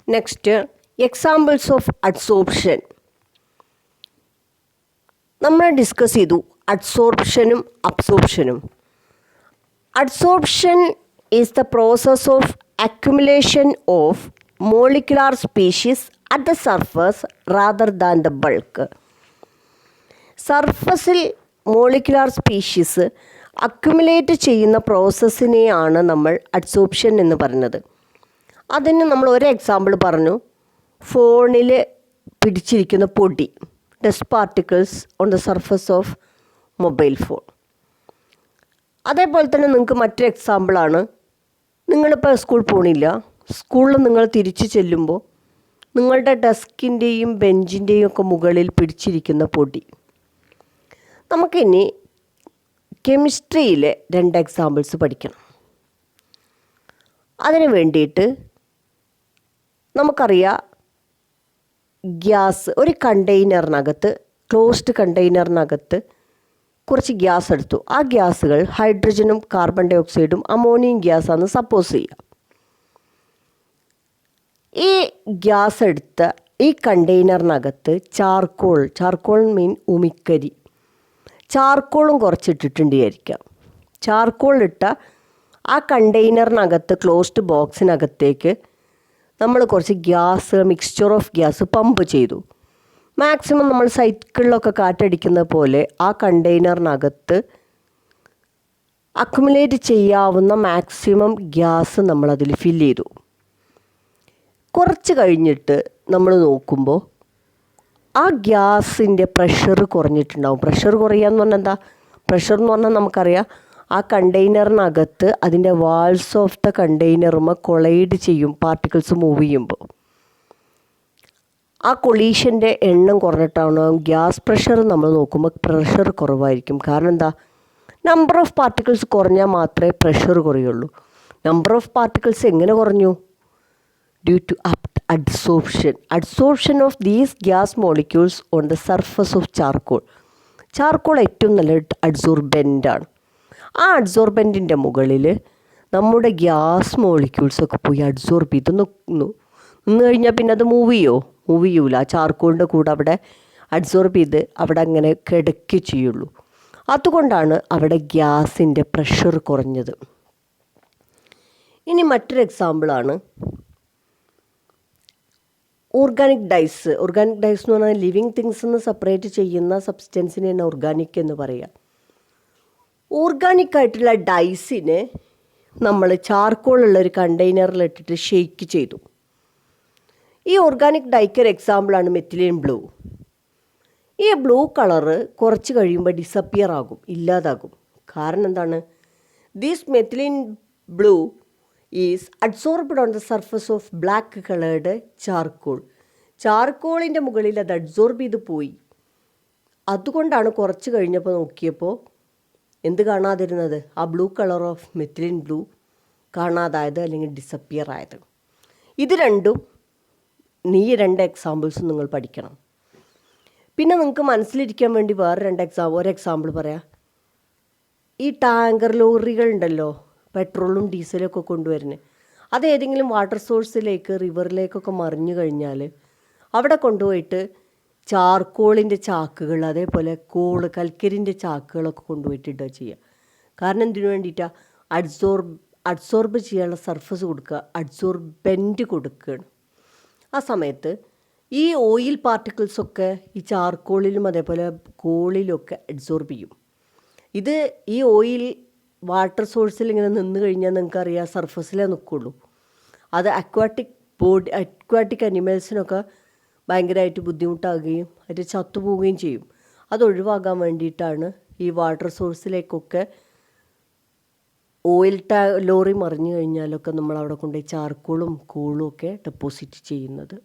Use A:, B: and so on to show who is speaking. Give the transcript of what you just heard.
A: Next examples of adsorption. നമ്മൾ discuss ചെയ്തു അഡ്സോർപ്ഷനും അബ്സോർപ്ഷനും. Adsorption is the process of accumulation of molecular species at the surface rather than the bulk. സർഫസിൽ molecular species accumulate ചെയ്യുന്ന പ്രോസസ്സിനെയാണ് നമ്മൾ അഡ്സോർപ്ഷൻ എന്ന് പറയുന്നത്. അതിന് നമ്മൾ ഒരു എക്സാമ്പിൾ പറഞ്ഞു, ഫോണിൽ പിടിച്ചിരിക്കുന്ന പൊടി, dust particles on the surface of mobile phone. അതേപോലെ തന്നെ നിങ്ങൾക്ക് മറ്റൊരു എക്സാമ്പിളാണ്, നിങ്ങളിപ്പോൾ സ്കൂൾ പോണില്ല, സ്കൂളിൽ നിങ്ങൾ തിരിച്ചു ചെല്ലുമ്പോൾ നിങ്ങളുടെ ഡെസ്കിൻ്റെയും ബെഞ്ചിൻ്റെയും ഒക്കെ മുകളിൽ പിടിച്ചിരിക്കുന്ന പൊടി. നമുക്കിനി കെമിസ്ട്രിയിലെ 2 എക്സാമ്പിൾസ് പഠിക്കണം. അതിന് വേണ്ടിയിട്ട് നമുക്കറിയാം, ഗ്യാസ് ഒരു കണ്ടെയ്നറിനകത്ത്, ക്ലോസ്ഡ് കണ്ടെയ്നറിനകത്ത് കുറച്ച് ഗ്യാസ് എടുത്തു. ആ ഗ്യാസുകൾ ഹൈഡ്രജനും കാർബൺ ഡൈ ഓക്സൈഡും അമോണിയം ഗ്യാസാണെന്ന് സപ്പോസ് ചെയ്യാം. ഈ ഗ്യാസ് എടുത്ത ഈ കണ്ടെയ്നറിനകത്ത് ചാർക്കോൾ മീൻ ഉമിക്കരി, ചാർക്കോളും കുറച്ചിട്ടിട്ടുണ്ട് വിചാരിക്കാം. ചാർക്കോൾ ഇട്ട ആ കണ്ടെയ്നറിനകത്ത്, ക്ലോസ്ഡ് ബോക്സിനകത്തേക്ക് നമ്മൾ കുറച്ച് gas, mixture of gas pump ചെയ്തു. മാക്സിമം നമ്മൾ സൈക്കിളിലൊക്കെ കാറ്റടിക്കുന്ന പോലെ ആ കണ്ടെയ്നറിനകത്ത് അക്യുമുലേറ്റ് ചെയ്യാവുന്ന മാക്സിമം ഗ്യാസ് നമ്മളതിൽ ഫില്ല് ചെയ്തു. കുറച്ച് കഴിഞ്ഞിട്ട് നമ്മൾ നോക്കുമ്പോൾ ആ ഗ്യാസിൻ്റെ പ്രഷർ കുറഞ്ഞിട്ടുണ്ടാവും. പ്രഷർ കുറയുക എന്ന് പറഞ്ഞാൽ എന്താ? പ്രഷർ എന്ന് പറഞ്ഞാൽ നമുക്കറിയാം, ആ കണ്ടെയ്നറിനകത്ത് അതിൻ്റെ വാൾസ് ഓഫ് ദ കണ്ടെയ്നറുമ കൊളൈഡ് ചെയ്യും പാർട്ടിക്കിൾസ് മൂവ് ചെയ്യുമ്പോൾ. ആ കൊളീഷൻ്റെ എണ്ണം കുറഞ്ഞിട്ടാണ് ഗ്യാസ് പ്രഷർ നമ്മൾ നോക്കുമ്പോൾ പ്രഷർ കുറവായിരിക്കും. കാരണം എന്താ? നമ്പർ ഓഫ് പാർട്ടിക്കിൾസ് കുറഞ്ഞാൽ മാത്രമേ പ്രഷർ കുറയുള്ളൂ. നമ്പർ ഓഫ് പാർട്ടിക്കിൾസ് എങ്ങനെ കുറഞ്ഞു? Due to adsorption of these gas molecules on the surface of charcoal. Charcoal ഏറ്റവും നല്ല അഡ്സോർബൻ്റാണ്. ആ അഡ്സോർബൻറ്റിൻ്റെ മുകളിൽ നമ്മുടെ ഗ്യാസ് മോളിക്യൂൾസൊക്കെ പോയി അഡ്സോർബ് ചെയ്ത് നിന്ന് കഴിഞ്ഞാൽ പിന്നെ അത് മൂവ് ചെയ്യൂല. ആ ചാർക്കോളിൻ്റെ കൂടെ അവിടെ അഡ്സോർബ് ചെയ്ത് അവിടെ അങ്ങനെ കിടക്കുക ചെയ്യുള്ളൂ. അതുകൊണ്ടാണ് അവിടെ ഗ്യാസിൻ്റെ പ്രഷർ കുറഞ്ഞത്. ഇനി മറ്റൊരു എക്സാമ്പിളാണ് ഓർഗാനിക് ഡൈസ്. ഓർഗാനിക് ഡൈസ് എന്ന് പറഞ്ഞാൽ ലിവിങ് തിങ്സ് എന്ന് സെപ്പറേറ്റ് ചെയ്യുന്ന സബ്സ്റ്റൻസിനെയാണ് ഓർഗാനിക് എന്ന് പറയുക. ഓർഗാനിക് ആയിട്ടുള്ള ഡൈസിനെ നമ്മൾ ചാർക്കോളുള്ളൊരു കണ്ടെയ്നറിലിട്ടിട്ട് ഷെയ്ക്ക് ചെയ്തു. ഈ ഓർഗാനിക് ഡൈക്ക് ഒരു എക്സാമ്പിളാണ് മെത്തിലിൻ ബ്ലൂ. ഈ ബ്ലൂ കളറ് കുറച്ച് കഴിയുമ്പോൾ ഡിസപ്പിയർ ആകും, ഇല്ലാതാകും. കാരണം എന്താണ്? This methylene blue is adsorbed on the surface of black coloured charcoal. ചാർക്കോളിൻ്റെ മുകളിൽ അത് അഡ്സോർബ് ചെയ്ത് പോയി. അതുകൊണ്ടാണ് കുറച്ച് കഴിഞ്ഞപ്പോൾ നോക്കിയപ്പോൾ എന്ത് കാണാതിരുന്നത്? ആ blue colour of methylene blue കാണാതായത്, അല്ലെങ്കിൽ ഡിസപ്പിയർ ആയത്. ഇത് രണ്ടും ഈ 2 എക്സാമ്പിൾസും നിങ്ങൾ പഠിക്കണം. പിന്നെ നിങ്ങൾക്ക് മനസ്സിലിരിക്കാൻ വേണ്ടി വേറെ ഒരു എക്സാമ്പിൾ പറയാം. ഈ ടാങ്കർ ലോറികൾ ഉണ്ടല്ലോ, പെട്രോളും ഡീസലും ഒക്കെ കൊണ്ടുവരുന്നത്, അത് ഏതെങ്കിലും വാട്ടർ സോഴ്സിലേക്ക്, റിവറിലേക്കൊക്കെ മറിഞ്ഞു കഴിഞ്ഞാൽ അവിടെ കൊണ്ടുപോയിട്ട് ചാർക്കോളിൻ്റെ ചാക്കുകൾ, അതേപോലെ കൽക്കരിൻ്റെ ചാക്കുകളൊക്കെ കൊണ്ടുപോയിട്ട് ഇടുക ചെയ്യുക. കാരണം എന്തിനു വേണ്ടിയിട്ടാണ്? അഡ്സോർബ് ചെയ്യാനുള്ള സർഫസ് കൊടുക്കുക, അഡ്സോർബെൻ്റ് കൊടുക്കുകയാണ്. ആ സമയത്ത് ഈ ഓയിൽ പാർട്ടിക്കിൾസൊക്കെ ഈ ചാർക്കോളിലും അതേപോലെ കോളിലൊക്കെ അഡ്സോർബ് ചെയ്യും. ഈ ഓയിൽ വാട്ടർ സോഴ്സിൽ ഇങ്ങനെ നിന്ന് കഴിഞ്ഞാൽ നിങ്ങൾക്കറിയാം സർഫസിലേ നിൽക്കുള്ളൂ. അത് അക്വാട്ടിക് അനിമൽസിനൊക്കെ ഭയങ്കരമായിട്ട് ബുദ്ധിമുട്ടാകുകയും അത് ചത്തുപോവുകയും ചെയ്യും. അതൊഴിവാക്കാൻ വേണ്ടിയിട്ടാണ് ഈ വാട്ടർ സോഴ്സിലേക്കൊക്കെ ഓയിൽ ലോറി മറിഞ്ഞു കഴിഞ്ഞാലൊക്കെ നമ്മൾ അവിടെ കൊണ്ടുപോയി ചാർക്കോളും കോളും ഒക്കെ ഡെപ്പോസിറ്റ് ചെയ്യുന്നത്.